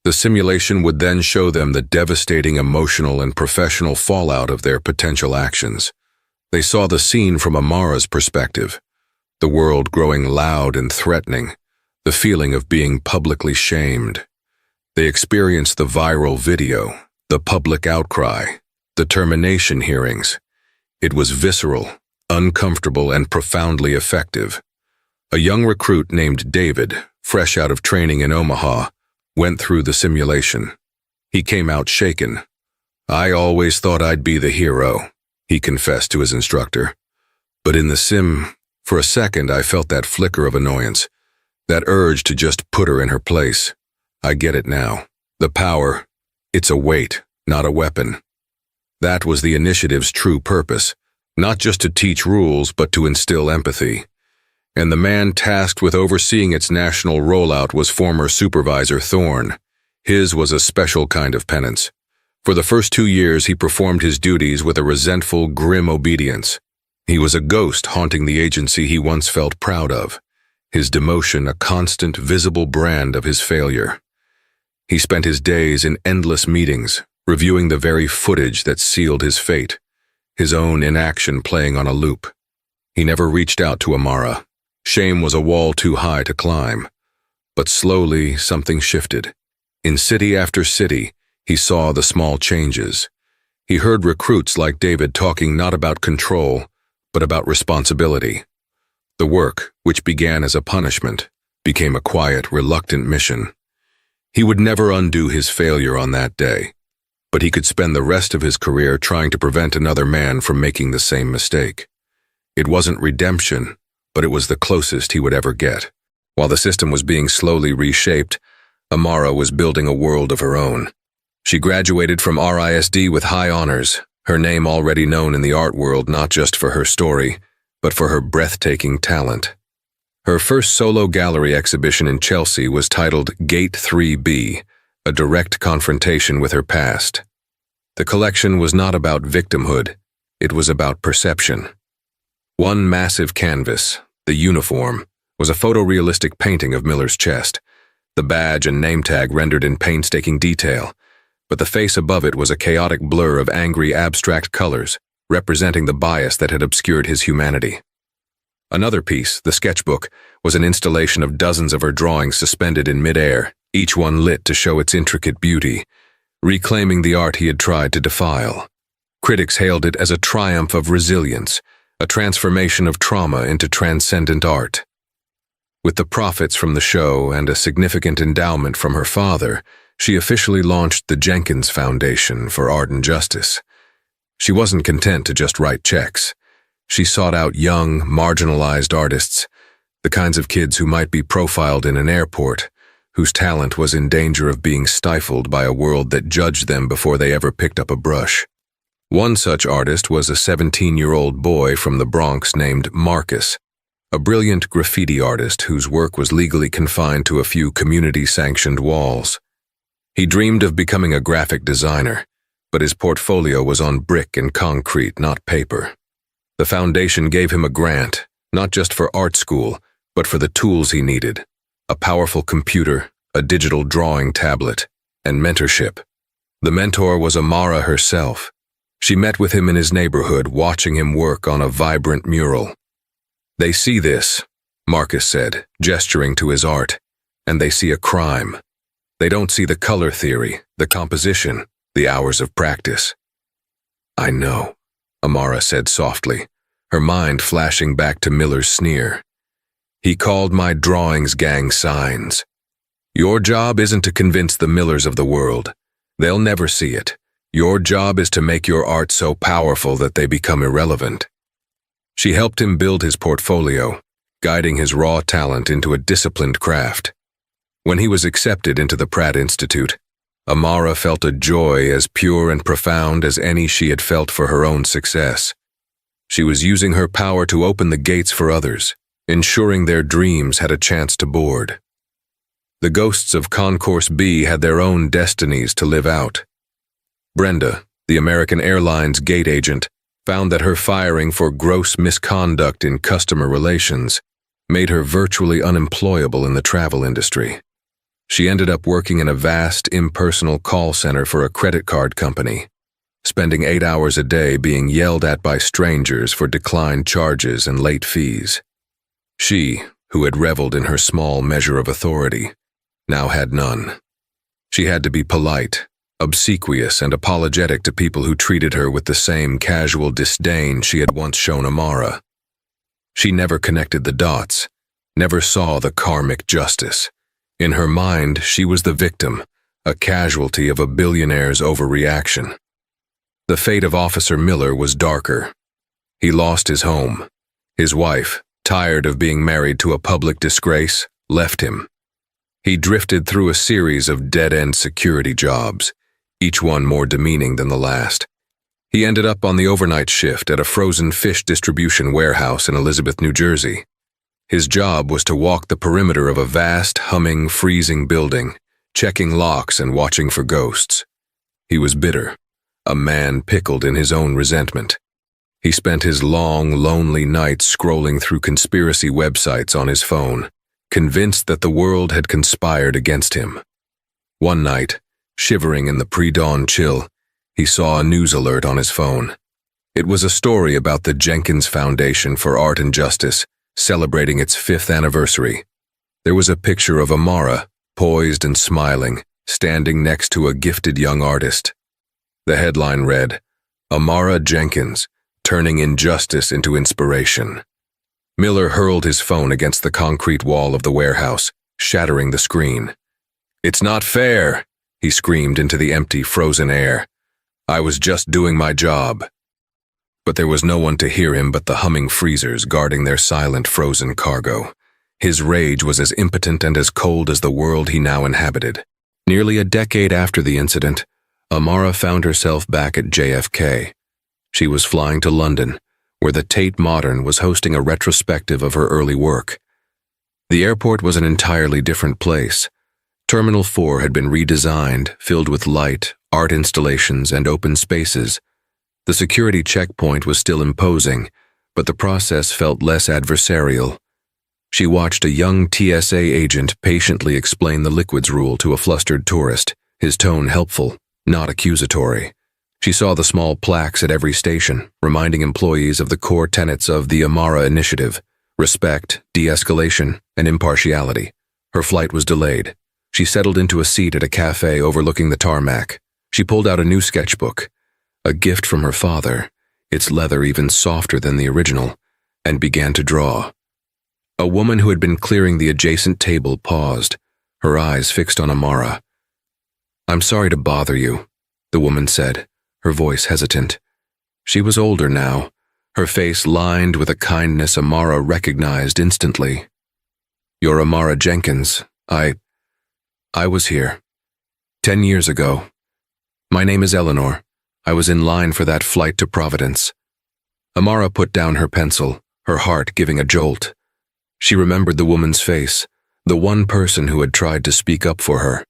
A: The simulation would then show them the devastating emotional and professional fallout of their potential actions. They saw the scene from Amara's perspective, the world growing loud and threatening, the feeling of being publicly shamed. They experienced the viral video, the public outcry, the termination hearings. It was visceral, uncomfortable, and profoundly effective. A young recruit named David, fresh out of training in Omaha, went through the simulation. He came out shaken. "I always thought I'd be the hero," he confessed to his instructor. "But in the sim, for a second I felt that flicker of annoyance, that urge to just put her in her place. I get it now. The power, it's a weight, not a weapon." That was the initiative's true purpose, not just to teach rules, but to instill empathy. And the man tasked with overseeing its national rollout was former Supervisor Thorne. His was a special kind of penance. For the first 2 years, he performed his duties with a resentful, grim obedience. He was a ghost haunting the agency he once felt proud of, his demotion a constant, visible brand of his failure. He spent his days in endless meetings, reviewing the very footage that sealed his fate, his own inaction playing on a loop. He never reached out to Amara. Shame was a wall too high to climb. But slowly, something shifted. In city after city, he saw the small changes. He heard recruits like David talking not about control, but about responsibility. The work, which began as a punishment, became a quiet, reluctant mission. He would never undo his failure on that day, but he could spend the rest of his career trying to prevent another man from making the same mistake. It wasn't redemption, but it was the closest he would ever get. While the system was being slowly reshaped, Amara was building a world of her own. She graduated from RISD with high honors, her name already known in the art world not just for her story, but for her breathtaking talent. Her first solo gallery exhibition in Chelsea was titled Gate 3B, a direct confrontation with her past. The collection was not about victimhood, it was about perception. One massive canvas, the uniform, was a photorealistic painting of Miller's chest, the badge and name tag rendered in painstaking detail, but the face above it was a chaotic blur of angry abstract colors, representing the bias that had obscured his humanity. Another piece, the sketchbook, was an installation of dozens of her drawings suspended in midair, each one lit to show its intricate beauty, reclaiming the art he had tried to defile. Critics hailed it as a triumph of resilience, a transformation of trauma into transcendent art. With the profits from the show and a significant endowment from her father, she officially launched the Jenkins Foundation for Art and Justice. She wasn't content to just write checks. She sought out young, marginalized artists, the kinds of kids who might be profiled in an airport, whose talent was in danger of being stifled by a world that judged them before they ever picked up a brush. One such artist was a 17-year-old boy from the Bronx named Marcus, a brilliant graffiti artist whose work was legally confined to a few community-sanctioned walls. He dreamed of becoming a graphic designer, but his portfolio was on brick and concrete, not paper. The foundation gave him a grant, not just for art school, but for the tools he needed: a powerful computer, a digital drawing tablet, and mentorship. The mentor was Amara herself. She met with him in his neighborhood, watching him work on a vibrant mural. "They see this," Marcus said, gesturing to his art, "and they see a crime. They don't see the color theory, the composition, the hours of practice." "I know," Amara said softly, her mind flashing back to Miller's sneer. "He called my drawings gang signs. Your job isn't to convince the Millers of the world. They'll never see it. Your job is to make your art so powerful that they become irrelevant." She helped him build his portfolio, guiding his raw talent into a disciplined craft. When he was accepted into the Pratt Institute, Amara felt a joy as pure and profound as any she had felt for her own success. She was using her power to open the gates for others, ensuring their dreams had a chance to board. The ghosts of Concourse B had their own destinies to live out. Brenda, the American Airlines gate agent, found that her firing for gross misconduct in customer relations made her virtually unemployable in the travel industry. She ended up working in a vast, impersonal call center for a credit card company, spending 8 hours a day being yelled at by strangers for declined charges and late fees. She, who had reveled in her small measure of authority, now had none. She had to be polite, obsequious, and apologetic to people who treated her with the same casual disdain she had once shown Amara. She never connected the dots, never saw the karmic justice. In her mind, she was the victim, a casualty of a billionaire's overreaction. The fate of Officer Miller was darker. He lost his home. His wife, tired of being married to a public disgrace, left him. He drifted through a series of dead-end security jobs, each one more demeaning than the last. He ended up on the overnight shift at a frozen fish distribution warehouse in Elizabeth, New Jersey. His job was to walk the perimeter of a vast, humming, freezing building, checking locks and watching for ghosts. He was bitter, a man pickled in his own resentment. He spent his long, lonely nights scrolling through conspiracy websites on his phone, convinced that the world had conspired against him. One night, shivering in the pre-dawn chill, he saw a news alert on his phone. It was a story about the Jenkins Foundation for Art and Justice, celebrating its 5th anniversary. There was a picture of Amara, poised and smiling, standing next to a gifted young artist. The headline read, "Amara Jenkins, turning injustice into inspiration." Miller hurled his phone against the concrete wall of the warehouse, shattering the screen. "It's not fair," he screamed into the empty, frozen air. "I was just doing my job." But there was no one to hear him but the humming freezers guarding their silent, frozen cargo. His rage was as impotent and as cold as the world he now inhabited. Nearly a decade after the incident, Amara found herself back at JFK. She was flying to London, where the Tate Modern was hosting a retrospective of her early work. The airport was an entirely different place. Terminal 4 had been redesigned, filled with light, art installations, and open spaces. The security checkpoint was still imposing, but the process felt less adversarial. She watched a young TSA agent patiently explain the liquids rule to a flustered tourist, his tone helpful, not accusatory. She saw the small plaques at every station, reminding employees of the core tenets of the Amara Initiative: respect, de-escalation, and impartiality. Her flight was delayed. She settled into a seat at a cafe overlooking the tarmac. She pulled out a new sketchbook, a gift from her father, its leather even softer than the original, and began to draw. A woman who had been clearing the adjacent table paused, her eyes fixed on Amara. "I'm sorry to bother you," the woman said, her voice hesitant. She was older now, her face lined with a kindness Amara recognized instantly. "You're Amara Jenkins. I was here 10 years ago. My name is Eleanor. I was in line for that flight to Providence." Amara put down her pencil, her heart giving a jolt. She remembered the woman's face, the one person who had tried to speak up for her.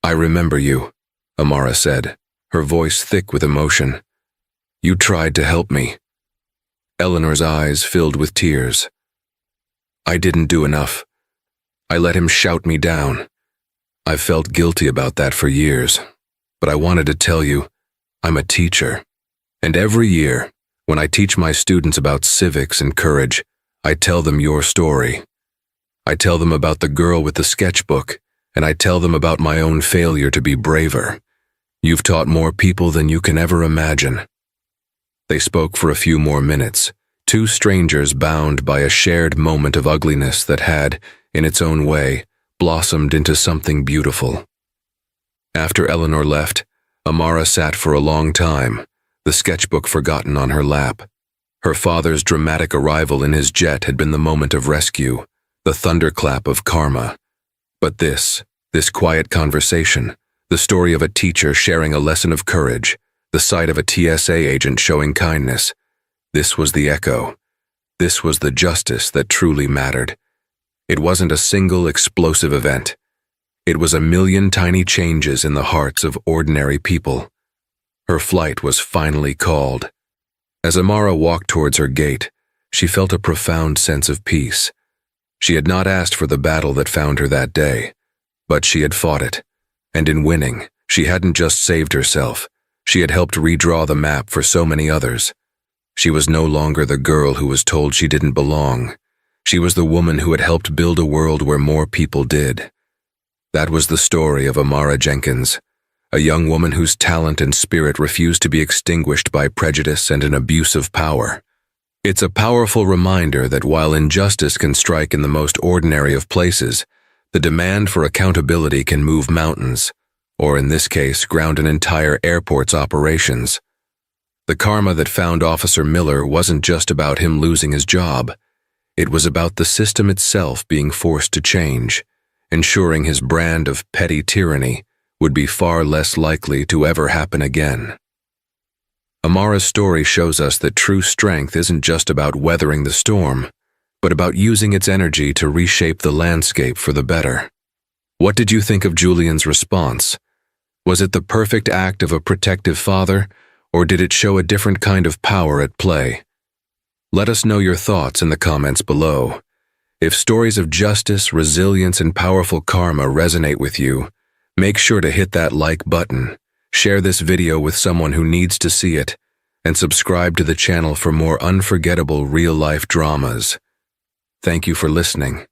A: "I remember you," Amara said, her voice thick with emotion. "You tried to help me." Eleanor's eyes filled with tears. "I didn't do enough. I let him shout me down. I've felt guilty about that for years, but I wanted to tell you, I'm a teacher, and every year, when I teach my students about civics and courage, I tell them your story. I tell them about the girl with the sketchbook, and I tell them about my own failure to be braver. You've taught more people than you can ever imagine." They spoke for a few more minutes, two strangers bound by a shared moment of ugliness that had, in its own way, blossomed into something beautiful. After Eleanor left, Amara sat for a long time, the sketchbook forgotten on her lap. Her father's dramatic arrival in his jet had been the moment of rescue, the thunderclap of karma. But this quiet conversation, the story of a teacher sharing a lesson of courage, the sight of a TSA agent showing kindness, This was the echo. This was the justice that truly mattered. It wasn't a single explosive event. It was a million tiny changes in the hearts of ordinary people. Her flight was finally called. As Amara walked towards her gate, she felt a profound sense of peace. She had not asked for the battle that found her that day, but she had fought it. And in winning, she hadn't just saved herself, she had helped redraw the map for so many others. She was no longer the girl who was told she didn't belong. She was the woman who had helped build a world where more people did. That was the story of Amara Jenkins, a young woman whose talent and spirit refused to be extinguished by prejudice and an abuse of power. It's a powerful reminder that while injustice can strike in the most ordinary of places, the demand for accountability can move mountains, or in this case, ground an entire airport's operations. The karma that found Officer Miller wasn't just about him losing his job. It was about the system itself being forced to change, ensuring his brand of petty tyranny would be far less likely to ever happen again. Amara's story shows us that true strength isn't just about weathering the storm, but about using its energy to reshape the landscape for the better. What did you think of Julian's response? Was it the perfect act of a protective father, or did it show a different kind of power at play? Let us know your thoughts in the comments below. If stories of justice, resilience, and powerful karma resonate with you, make sure to hit that like button, share this video with someone who needs to see it, and subscribe to the channel for more unforgettable real-life dramas. Thank you for listening.